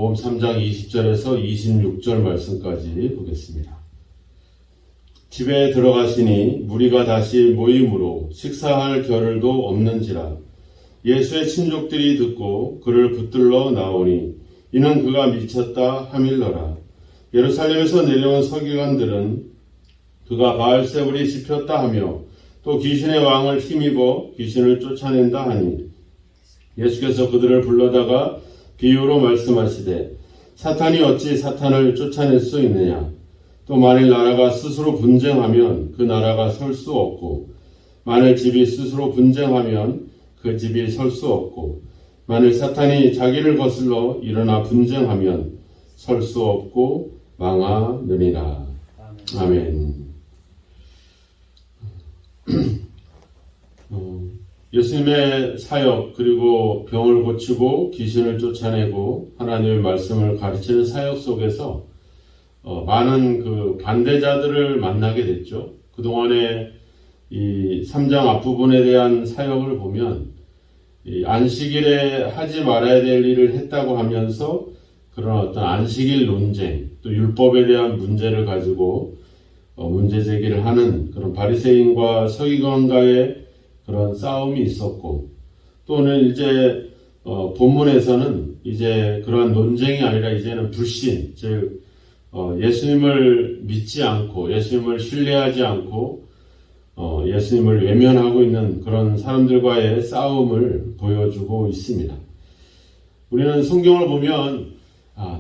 요한복음 3장 20절에서 26절 말씀까지 보겠습니다. 집에 들어가시니 무리가 다시 모임으로 식사할 겨를도 없는지라 예수의 친족들이 듣고 그를 붙들러 나오니 이는 그가 미쳤다 하밀러라. 예루살렘에서 내려온 서기관들은 그가 바알세불이 씹혔다 하며 또 귀신의 왕을 힘입어 귀신을 쫓아낸다 하니 예수께서 그들을 불러다가 비유로 말씀하시되 사탄이 어찌 사탄을 쫓아낼 수 있느냐. 또 만일 나라가 스스로 분쟁하면 그 나라가 설 수 없고 만일 집이 스스로 분쟁하면 그 집이 설 수 없고 만일 사탄이 자기를 거슬러 일어나 분쟁하면 설 수 없고 망하느니라. 아멘. 예수님의 사역 그리고 병을 고치고 귀신을 쫓아내고 하나님의 말씀을 가르치는 사역 속에서 많은 그 반대자들을 만나게 됐죠. 그동안에 이 3장 앞부분에 대한 사역을 보면 이 안식일에 하지 말아야 될 일을 했다고 하면서 그런 어떤 안식일 논쟁 또 율법에 대한 문제를 가지고 문제 제기를 하는 그런 바리새인과 서기관과의 그런 싸움이 있었고 또는 이제 본문에서는 이제 그런 논쟁이 아니라 이제는 불신 즉 예수님을 믿지 않고 예수님을 신뢰하지 않고 예수님을 외면하고 있는 그런 사람들과의 싸움을 보여주고 있습니다. 우리는 성경을 보면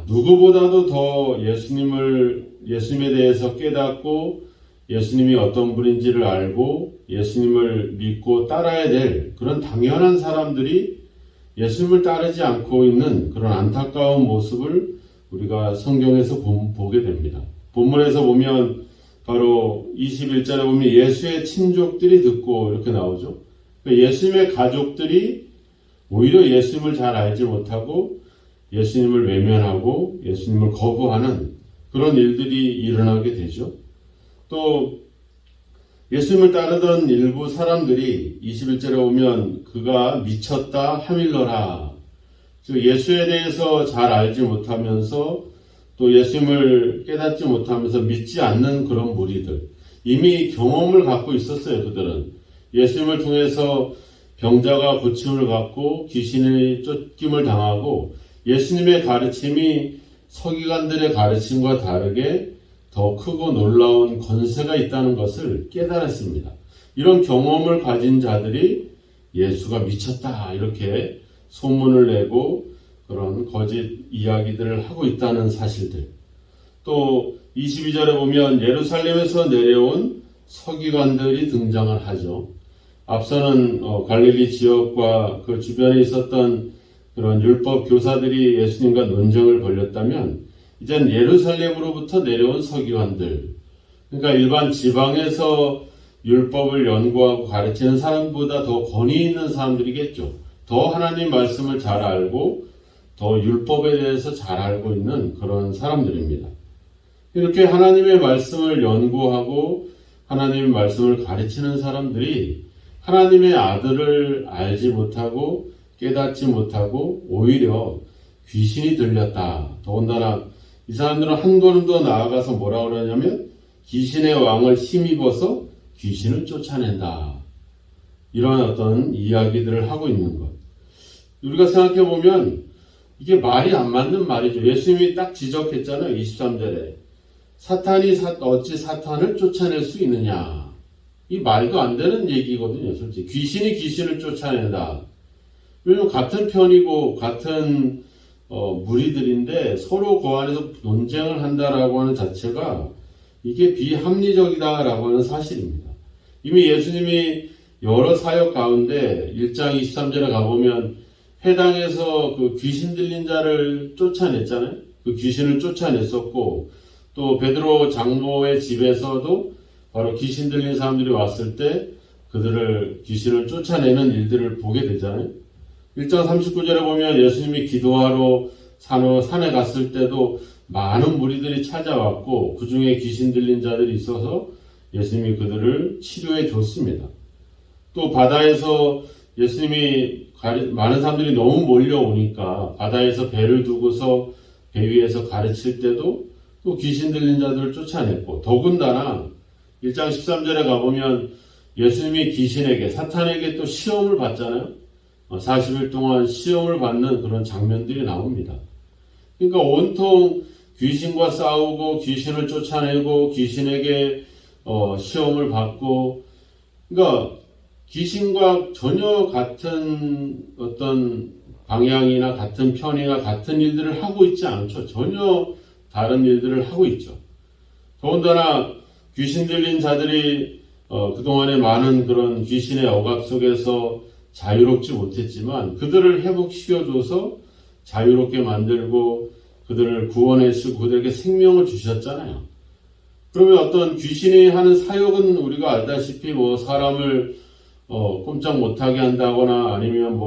누구보다도 더 예수님에 대해서 깨닫고 예수님이 어떤 분인지를 알고 예수님을 믿고 따라야 될 그런 당연한 사람들이 예수님을 따르지 않고 있는 그런 안타까운 모습을 우리가 성경에서 보게 됩니다. 본문에서 보면 바로 21절에 보면 예수의 친족들이 듣고 이렇게 나오죠. 예수님의 가족들이 오히려 예수님을 잘 알지 못하고 예수님을 외면하고 예수님을 거부하는 그런 일들이 일어나게 되죠. 또 예수님을 따르던 일부 사람들이 21절에 오면 그가 미쳤다 하밀러라. 즉 예수에 대해서 잘 알지 못하면서 또 예수님을 깨닫지 못하면서 믿지 않는 그런 무리들. 이미 경험을 갖고 있었어요. 그들은. 예수님을 통해서 병자가 고침을 받고 귀신의 쫓김을 당하고 예수님의 가르침이 서기관들의 가르침과 다르게 더 크고 놀라운 권세가 있다는 것을 깨달았습니다. 이런 경험을 가진 자들이 예수가 미쳤다 이렇게 소문을 내고 그런 거짓 이야기들을 하고 있다는 사실들. 또 22절에 보면 예루살렘에서 내려온 서기관들이 등장을 하죠. 앞서는 갈릴리 지역과 그 주변에 있었던 그런 율법 교사들이 예수님과 논쟁을 벌였다면 이젠 예루살렘으로부터 내려온 서기관들, 그러니까 일반 지방에서 율법을 연구하고 가르치는 사람보다 더 권위 있는 사람들이겠죠. 더 하나님 말씀을 잘 알고 더 율법에 대해서 잘 알고 있는 그런 사람들입니다. 이렇게 하나님의 말씀을 연구하고 하나님의 말씀을 가르치는 사람들이 하나님의 아들을 알지 못하고 깨닫지 못하고 오히려 귀신이 들렸다. 더군다나 이 사람들은 한 걸음 더 나아가서 뭐라 그러냐면 귀신의 왕을 힘입어서 귀신을 쫓아낸다. 이런 어떤 이야기들을 하고 있는 것. 우리가 생각해 보면 이게 말이 안 맞는 말이죠. 예수님이 딱 지적했잖아요. 23절에. 사탄이 어찌 사탄을 쫓아낼 수 있느냐. 이 말도 안 되는 얘기거든요. 솔직히. 귀신이 귀신을 쫓아낸다. 왜냐면 같은 편이고 같은 무리들인데 서로 그 안에서 논쟁을 한다라고 하는 자체가 이게 비합리적이다라고 하는 사실입니다. 이미 예수님이 여러 사역 가운데 1장 23절에 가보면 회당에서 그 귀신 들린 자를 쫓아냈잖아요. 그 귀신을 쫓아냈었고 또 베드로 장로의 집에서도 바로 귀신 들린 사람들이 왔을 때 그들을 귀신을 쫓아내는 일들을 보게 되잖아요. 1장 39절에 보면 예수님이 기도하러 산에 갔을 때도 많은 무리들이 찾아왔고 그 중에 귀신 들린 자들이 있어서 예수님이 그들을 치료해 줬습니다. 또 바다에서 예수님이 많은 사람들이 너무 몰려오니까 바다에서 배를 두고서 배 위에서 가르칠 때도 또 귀신 들린 자들을 쫓아냈고, 더군다나 1장 13절에 가보면 예수님이 귀신에게, 사탄에게 또 시험을 받잖아요. 40일 동안 시험을 받는 그런 장면들이 나옵니다. 그러니까 온통 귀신과 싸우고 귀신을 쫓아내고 귀신에게 시험을 받고, 그러니까 귀신과 전혀 같은 어떤 방향이나 같은 편이나 같은 일들을 하고 있지 않죠. 전혀 다른 일들을 하고 있죠. 더군다나 귀신 들린 자들이 그동안에 많은 그런 귀신의 억압 속에서 자유롭지 못했지만 그들을 회복시켜줘서 자유롭게 만들고 그들을 구원해주고 그들에게 생명을 주셨잖아요. 그러면 어떤 귀신이 하는 사역은 우리가 알다시피 뭐 사람을 꼼짝 못하게 한다거나 아니면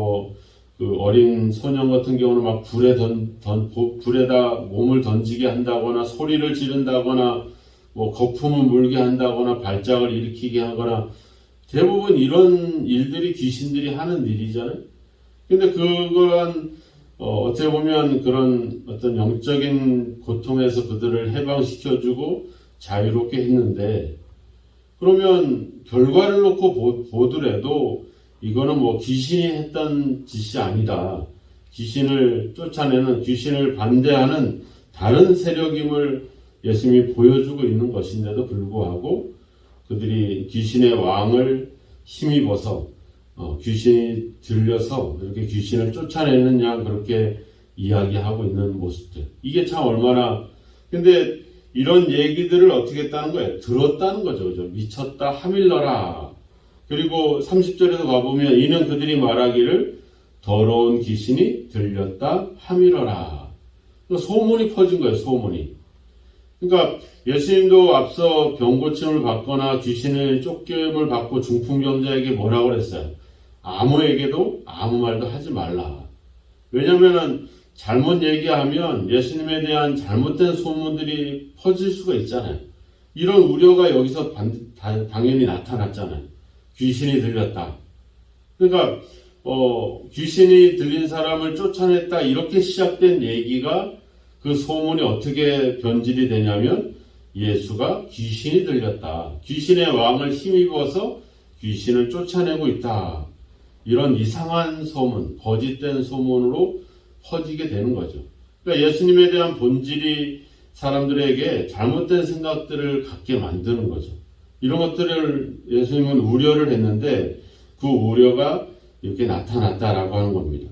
그 어린 소년 같은 경우는 막 불에다 몸을 던지게 한다거나 소리를 지른다거나 거품을 물게 한다거나 발작을 일으키게 하거나 대부분 이런 일들이 귀신들이 하는 일이잖아요. 근데 그건 어떻게 보면 그런 어떤 영적인 고통에서 그들을 해방시켜주고 자유롭게 했는데, 그러면 결과를 놓고 보더라도 이거는 귀신이 했던 짓이 아니다. 귀신을 쫓아내는, 귀신을 반대하는 다른 세력임을 예수님이 보여주고 있는 것인데도 불구하고 그들이 귀신의 왕을 힘입어서 귀신이 들려서 이렇게 귀신을 쫓아내는 양 그렇게 이야기하고 있는 모습들. 이게 참 얼마나, 근데 이런 얘기들을 어떻게 했다는 거예요? 들었다는 거죠. 그죠? 미쳤다 하밀러라. 그리고 30절에도 가보면 이는 그들이 말하기를 더러운 귀신이 들렸다 하밀러라. 소문이 퍼진 거예요. 소문이. 그러니까 예수님도 앞서 병고침을 받거나 귀신을 쫓김을 받고 중풍병자에게 뭐라고 그랬어요? 아무에게도 아무 말도 하지 말라. 왜냐하면 잘못 얘기하면 예수님에 대한 잘못된 소문들이 퍼질 수가 있잖아요. 이런 우려가 여기서 당연히 나타났잖아요. 귀신이 들렸다. 그러니까 귀신이 들린 사람을 쫓아냈다 이렇게 시작된 얘기가, 그 소문이 어떻게 변질이 되냐면 예수가 귀신이 들렸다. 귀신의 왕을 힘입어서 귀신을 쫓아내고 있다. 이런 이상한 소문, 거짓된 소문으로 퍼지게 되는 거죠. 그러니까 예수님에 대한 본질이 사람들에게 잘못된 생각들을 갖게 만드는 거죠. 이런 것들을 예수님은 우려를 했는데 그 우려가 이렇게 나타났다라고 하는 겁니다.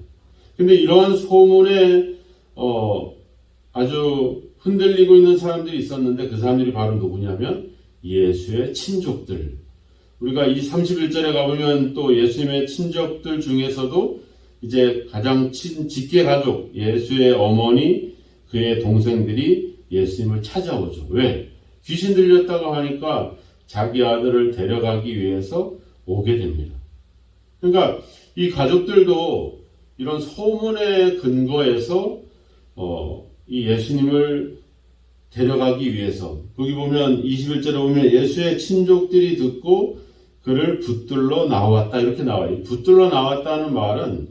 근데 이러한 소문에 아주 흔들리고 있는 사람들이 있었는데 그 사람들이 바로 누구냐면 예수의 친족들. 우리가 이 31절에 가보면 또 예수님의 친족들 중에서도 이제 가장 직계 가족, 예수의 어머니, 그의 동생들이 예수님을 찾아오죠. 왜? 귀신 들렸다고 하니까 자기 아들을 데려가기 위해서 오게 됩니다. 그러니까 이 가족들도 이런 소문에 근거해서 이 예수님을 데려가기 위해서, 거기 보면 21절에 보면 예수의 친족들이 듣고 그를 붙들러 나왔다 이렇게 나와요. 붙들러 나왔다는 말은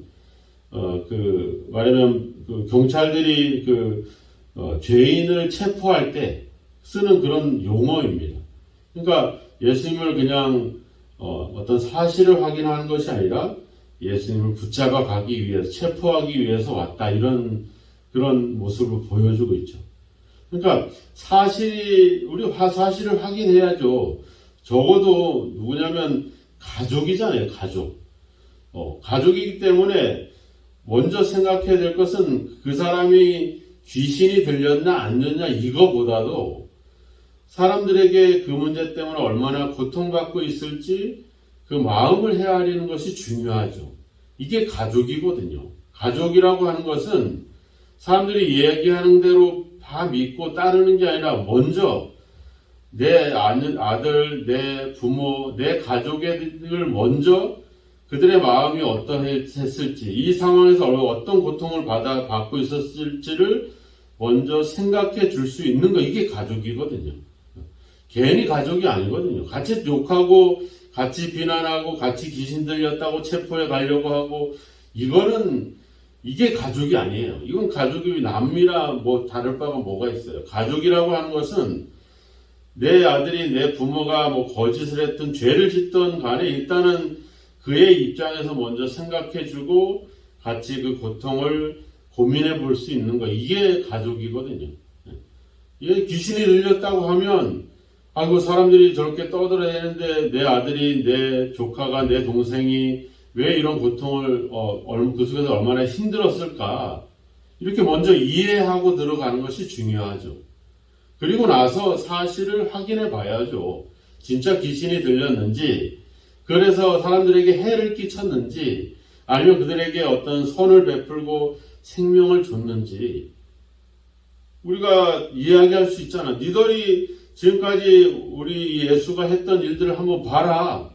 말하면 경찰들이 죄인을 체포할 때 쓰는 그런 용어입니다. 그러니까 예수님을 그냥 어떤 사실을 확인하는 것이 아니라 예수님을 붙잡아 가기 위해서, 체포하기 위해서 왔다, 이런 그런 모습을 보여주고 있죠. 그러니까 우리 사실을 확인해야죠. 적어도 누구냐면 가족이잖아요. 가족이기 때문에 먼저 생각해야 될 것은 그 사람이 귀신이 들렸나 안 들렸나 이거보다도 사람들에게 그 문제 때문에 얼마나 고통받고 있을지 그 마음을 헤아리는 것이 중요하죠. 이게 가족이거든요. 가족이라고 하는 것은 사람들이 얘기하는 대로 다 믿고 따르는 게 아니라 먼저 내 아들, 내 부모, 내 가족을 먼저 그들의 마음이 어떠했을지, 이 상황에서 어떤 고통을 받고 있었을지를 먼저 생각해 줄 수 있는 거, 이게 가족이거든요. 괜히 가족이 아니거든요. 같이 욕하고 같이 비난하고 같이 귀신 들렸다고 체포해 가려고 하고, 이거는 이게 가족이 아니에요. 이건 가족이 남이라 뭐 다를 바가 뭐가 있어요. 가족이라고 하는 것은 내 아들이 내 부모가 뭐 거짓을 했든 죄를 짓든 간에 일단은 그의 입장에서 먼저 생각해주고 같이 그 고통을 고민해 볼 수 있는 거, 이게 가족이거든요. 이게 귀신이 들렸다고 하면 아이고 사람들이 저렇게 떠들어대는데 내 아들이 내 조카가 내 동생이 왜 이런 고통을 그 속에서 얼마나 힘들었을까, 이렇게 먼저 이해하고 들어가는 것이 중요하죠. 그리고 나서 사실을 확인해 봐야죠. 진짜 귀신이 들렸는지, 그래서 사람들에게 해를 끼쳤는지, 아니면 그들에게 어떤 선을 베풀고 생명을 줬는지 우리가 이야기할 수 있잖아. 니들이 지금까지 우리 예수가 했던 일들을 한번 봐라.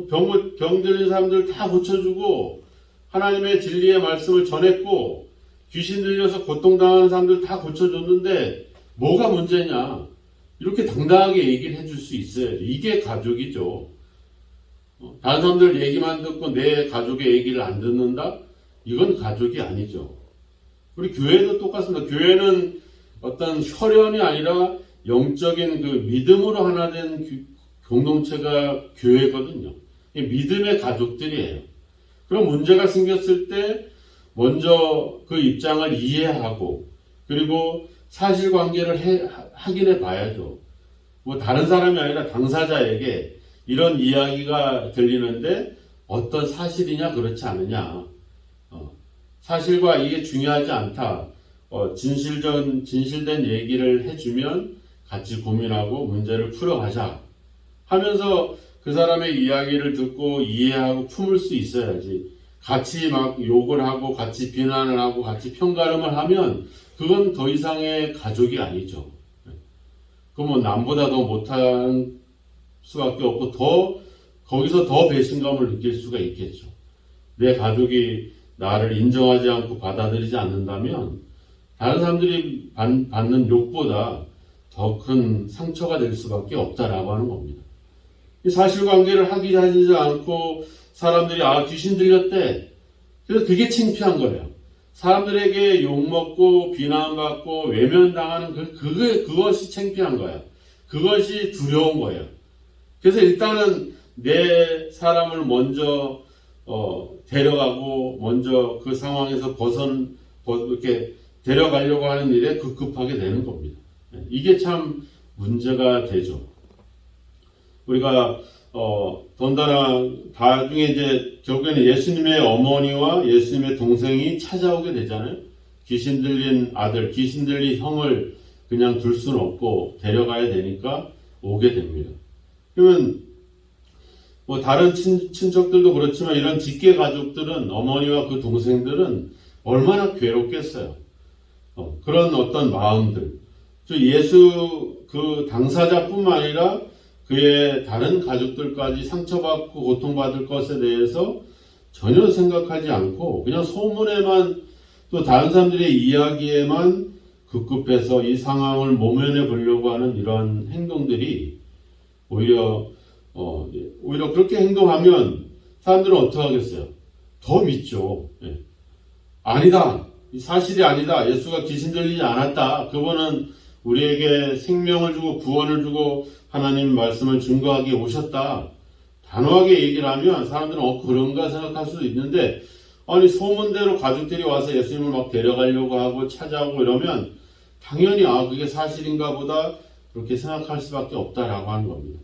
병 들린 사람들 다 고쳐주고 하나님의 진리의 말씀을 전했고 귀신 들려서 고통당하는 사람들 다 고쳐줬는데 뭐가 문제냐, 이렇게 당당하게 얘기를 해줄 수 있어야지. 이게 가족이죠. 다른 사람들 얘기만 듣고 내 가족의 얘기를 안 듣는다? 이건 가족이 아니죠. 우리 교회도 똑같습니다. 교회는 어떤 혈연이 아니라 영적인 그 믿음으로 하나 된 공동체가 교회거든요. 믿음의 가족들이에요. 그럼 문제가 생겼을 때 먼저 그 입장을 이해하고 그리고 사실관계를 확인해 봐야죠. 뭐 다른 사람이 아니라 당사자에게 이런 이야기가 들리는데 어떤 사실이냐 그렇지 않느냐, 사실과 이게 중요하지 않다, 진실된 얘기를 해주면 같이 고민하고 문제를 풀어가자 하면서 그 사람의 이야기를 듣고 이해하고 품을 수 있어야지. 같이 막 욕을 하고 같이 비난을 하고 같이 평가름을 하면 그건 더 이상의 가족이 아니죠. 그 뭐 남보다 더 못한 수밖에 없고 거기서 더 배신감을 느낄 수가 있겠죠. 내 가족이 나를 인정하지 않고 받아들이지 않는다면 다른 사람들이 받는 욕보다 더 큰 상처가 될 수밖에 없다라고 하는 겁니다. 사실관계를 하지 않고 사람들이 귀신 들렸대. 그래서 그게 창피한 거예요. 사람들에게 욕먹고 비난받고 외면당하는 그것이 창피한 거예요. 그것이 두려운 거예요. 그래서 일단은 내 사람을 먼저 데려가고 먼저 그 상황에서 이렇게 데려가려고 하는 일에 급급하게 되는 겁니다. 이게 참 문제가 되죠. 우리가 더군다나 나중에 이제 결국에는 예수님의 어머니와 예수님의 동생이 찾아오게 되잖아요. 귀신 들린 아들, 귀신 들린 형을 그냥 둘 수는 없고 데려가야 되니까 오게 됩니다. 그러면 뭐 다른 친척들도 그렇지만 이런 직계 가족들은, 어머니와 그 동생들은 얼마나 괴롭겠어요. 그런 어떤 마음들, 예수 그 당사자뿐만 아니라 그의 다른 가족들까지 상처받고 고통받을 것에 대해서 전혀 생각하지 않고 그냥 소문에만, 또 다른 사람들의 이야기에만 급급해서 이 상황을 모면해 보려고 하는 이런 행동들이 오히려 그렇게 행동하면 사람들은 어떻게 하겠어요? 더 믿죠. 아니다, 사실이 아니다, 예수가 귀신 들리지 않았다, 그분은 우리에게 생명을 주고 구원을 주고 하나님 말씀을 증거하기 오셨다, 단호하게 얘기를 하면 사람들은 그런가 생각할 수도 있는데, 아니 소문대로 가족들이 와서 예수님을 막 데려가려고 하고 찾아오고 이러면 당연히 그게 사실인가 보다 그렇게 생각할 수밖에 없다라고 하는 겁니다.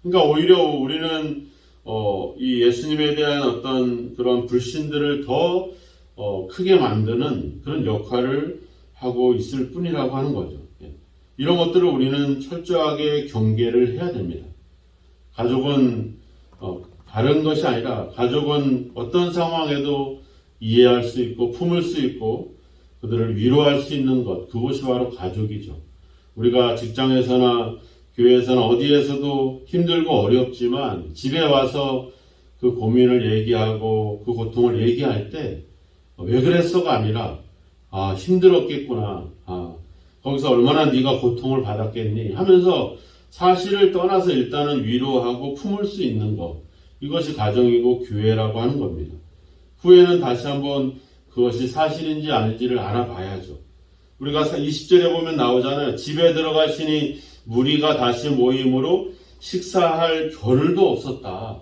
그러니까 오히려 우리는 이 예수님에 대한 어떤 그런 불신들을 더 크게 만드는 그런 역할을 하고 있을 뿐이라고 하는 거죠. 이런 것들을 우리는 철저하게 경계를 해야 됩니다. 가족은 다른 것이 아니라 가족은 어떤 상황에도 이해할 수 있고 품을 수 있고 그들을 위로할 수 있는 것, 그것이 바로 가족이죠. 우리가 직장에서나 교회에서나 어디에서도 힘들고 어렵지만 집에 와서 그 고민을 얘기하고 그 고통을 얘기할 때 왜 그랬어가 아니라 힘들었겠구나, 거기서 얼마나 네가 고통을 받았겠니 하면서 사실을 떠나서 일단은 위로하고 품을 수 있는 것, 이것이 가정이고 교회라고 하는 겁니다. 후에는 다시 한번 그것이 사실인지 아닌지를 알아봐야죠. 우리가 20절에 보면 나오잖아요. 집에 들어가시니 무리가 다시 모임으로 식사할 겨를도 없었다.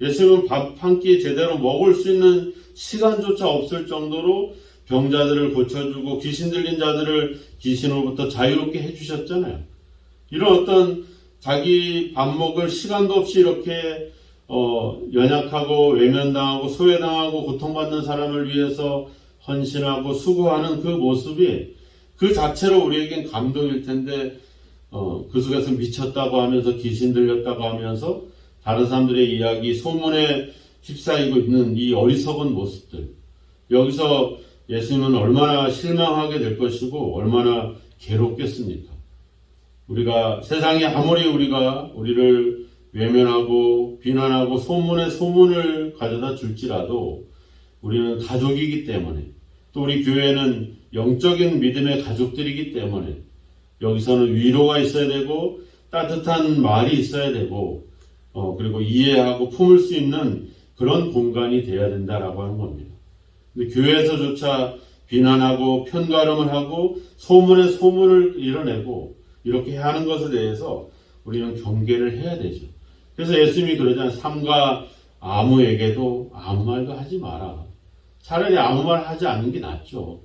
예수님은 밥 한 끼 제대로 먹을 수 있는 시간조차 없을 정도로 병자들을 고쳐주고 귀신 들린 자들을 귀신으로부터 자유롭게 해주셨잖아요. 이런 어떤 자기 밥 먹을 시간도 없이 이렇게 연약하고 외면당하고 소외당하고 고통받는 사람을 위해서 헌신하고 수고하는 그 모습이 그 자체로 우리에겐 감동일 텐데 그 속에서 미쳤다고 하면서 귀신 들렸다고 하면서 다른 사람들의 이야기 소문에 휩싸이고 있는 이 어리석은 모습들, 여기서 예수님은 얼마나 실망하게 될 것이고 얼마나 괴롭겠습니까? 우리가 세상에 아무리 우리를 외면하고 비난하고 소문에 소문을 가져다 줄지라도 우리는 가족이기 때문에, 또 우리 교회는 영적인 믿음의 가족들이기 때문에 여기서는 위로가 있어야 되고 따뜻한 말이 있어야 되고 그리고 이해하고 품을 수 있는 그런 공간이 되어야 된다라고 하는 겁니다. 근데 교회에서조차 비난하고 편가름을 하고 소문에 소문을 이뤄내고 이렇게 하는 것에 대해서 우리는 경계를 해야 되죠. 그래서 예수님이 그러잖아요. 삼가 아무에게도 아무 말도 하지 마라. 차라리 아무 말 하지 않는 게 낫죠.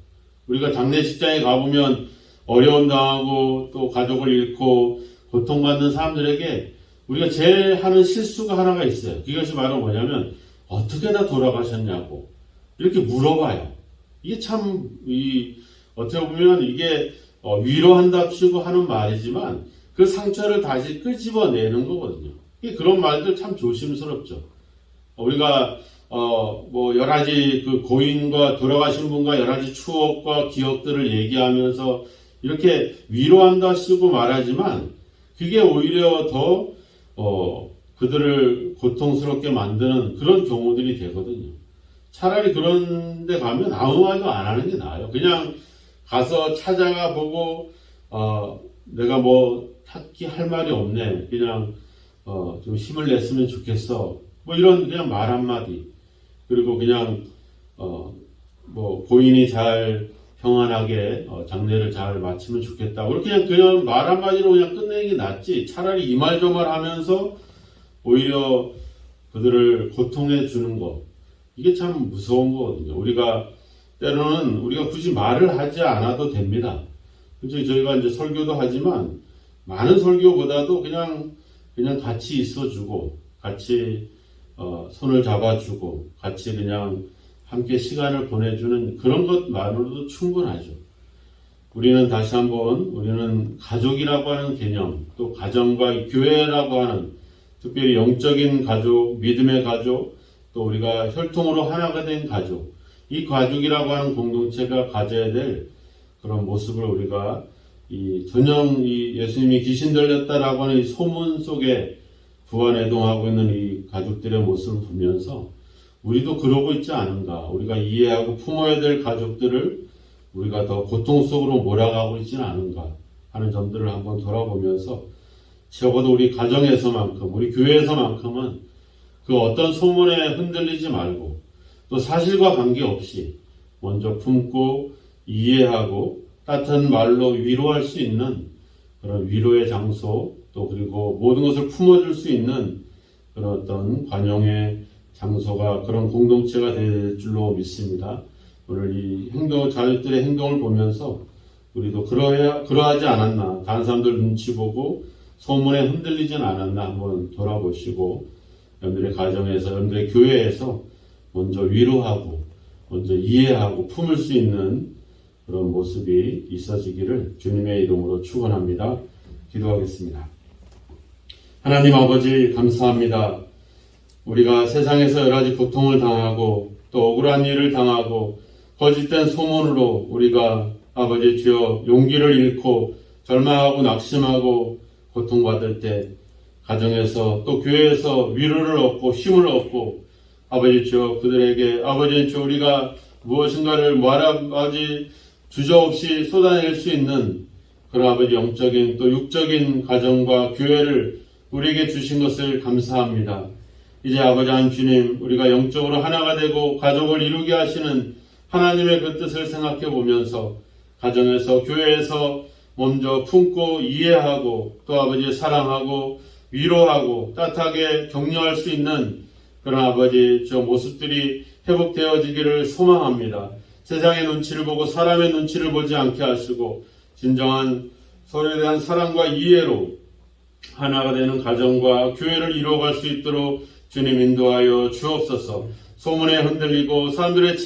우리가 장례식장에 가보면 어려움 당하고 또 가족을 잃고 고통받는 사람들에게 우리가 제일 하는 실수가 하나가 있어요. 그것이 바로 뭐냐면 어떻게 다 돌아가셨냐고 이렇게 물어봐요. 이게 참 어떻게 보면 이게 위로한답시고 하는 말이지만 그 상처를 다시 끄집어내는 거거든요. 그런 말들 참 조심스럽죠. 우리가 여러 가지 그 고인과 돌아가신 분과 여러 가지 추억과 기억들을 얘기하면서 이렇게 위로한다 쓰고 말하지만 그게 오히려 더 그들을 고통스럽게 만드는 그런 경우들이 되거든요. 차라리 그런 데 가면 아무 말도 안 하는 게 나아요. 그냥 가서 찾아가 보고 내가 딱히 할 말이 없네. 그냥 좀 힘을 냈으면 좋겠어. 이런 그냥 말 한마디. 그리고 그냥 고인이 잘 평안하게 장례를 잘 마치면 좋겠다. 그냥 말 한마디로 그냥 끝내는 게 낫지. 차라리 이 말 저 말 하면서 오히려 그들을 고통해 주는 것. 이게 참 무서운 거거든요. 때로는 우리가 굳이 말을 하지 않아도 됩니다. 그렇죠? 저희가 이제 설교도 하지만 많은 설교보다도 그냥 같이 있어주고, 같이 손을 잡아주고, 같이 그냥 함께 시간을 보내주는 그런 것만으로도 충분하죠. 우리는 다시 한번 우리는 가족이라고 하는 개념, 또 가정과 교회라고 하는 특별히 영적인 가족, 믿음의 가족, 또 우리가 혈통으로 하나가 된 가족, 이 가족이라고 하는 공동체가 가져야 될 그런 모습을 우리가 전형 예수님이 귀신 들렸다라고 하는 이 소문 속에 부안해동하고 있는 이 가족들의 모습을 보면서 우리도 그러고 있지 않은가, 우리가 이해하고 품어야 될 가족들을 우리가 더 고통 속으로 몰아가고 있지는 않은가 하는 점들을 한번 돌아보면서 적어도 우리 가정에서만큼, 우리 교회에서만큼은 그 어떤 소문에 흔들리지 말고 또 사실과 관계없이 먼저 품고 이해하고 따뜻한 말로 위로할 수 있는 그런 위로의 장소, 또 그리고 모든 것을 품어줄 수 있는 그런 어떤 관용의 장소가, 그런 공동체가 될 줄로 믿습니다. 오늘 이 자녀들의 행동을 보면서 우리도 그러하지 않았나, 다른 사람들 눈치 보고 소문에 흔들리진 않았나 한번 돌아보시고, 여러분들의 가정에서, 여러분들의 교회에서 먼저 위로하고 먼저 이해하고 품을 수 있는 그런 모습이 있어지기를 주님의 이름으로 축원합니다. 기도하겠습니다. 하나님 아버지, 감사합니다. 우리가 세상에서 여러 가지 고통을 당하고 또 억울한 일을 당하고 거짓된 소문으로 우리가 아버지 주여 용기를 잃고 절망하고 낙심하고 고통받을 때 가정에서 또 교회에서 위로를 얻고 힘을 얻고 아버지 주여 그들에게 아버지 주여 우리가 무엇인가를 아버지 주저없이 쏟아낼 수 있는 그런 아버지 영적인 또 육적인 가정과 교회를 우리에게 주신 것을 감사합니다. 이제 아버지 하나님 주님, 우리가 영적으로 하나가 되고 가족을 이루게 하시는 하나님의 그 뜻을 생각해 보면서 가정에서 교회에서 먼저 품고 이해하고 또 아버지 사랑하고 위로하고 따뜻하게 격려할 수 있는 그런 아버지 저 모습들이 회복되어지기를 소망합니다. 세상의 눈치를 보고 사람의 눈치를 보지 않게 하시고 진정한 서로에 대한 사랑과 이해로 하나가 되는 가정과 교회를 이루어갈 수 있도록 주님 인도하여 주옵소서. 소문에 흔들리고 사람들의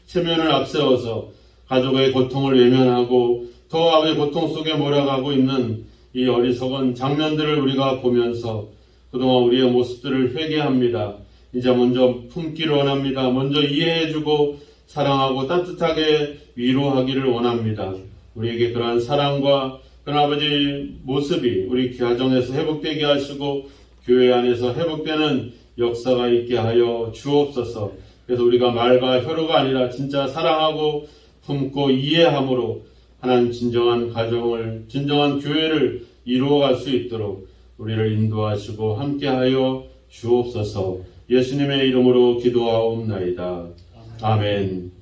체면을 앞세워서 가족의 고통을 외면하고 더 아버지 고통 속에 몰아가고 있는 이 어리석은 장면들을 우리가 보면서 그동안 우리의 모습들을 회개합니다. 이제 먼저 품기를 원합니다. 먼저 이해해주고 사랑하고 따뜻하게 위로하기를 원합니다. 우리에게 그러한 사랑과 그런 아버지 모습이 우리 가정에서 회복되게 하시고 교회 안에서 회복되는 역사가 있게 하여 주옵소서. 그래서 우리가 말과 혀로가 아니라 진짜 사랑하고 품고 이해함으로 하나님 진정한 가정을, 진정한 교회를 이루어갈 수 있도록 우리를 인도하시고 함께하여 주옵소서. 예수님의 이름으로 기도하옵나이다. 아멘.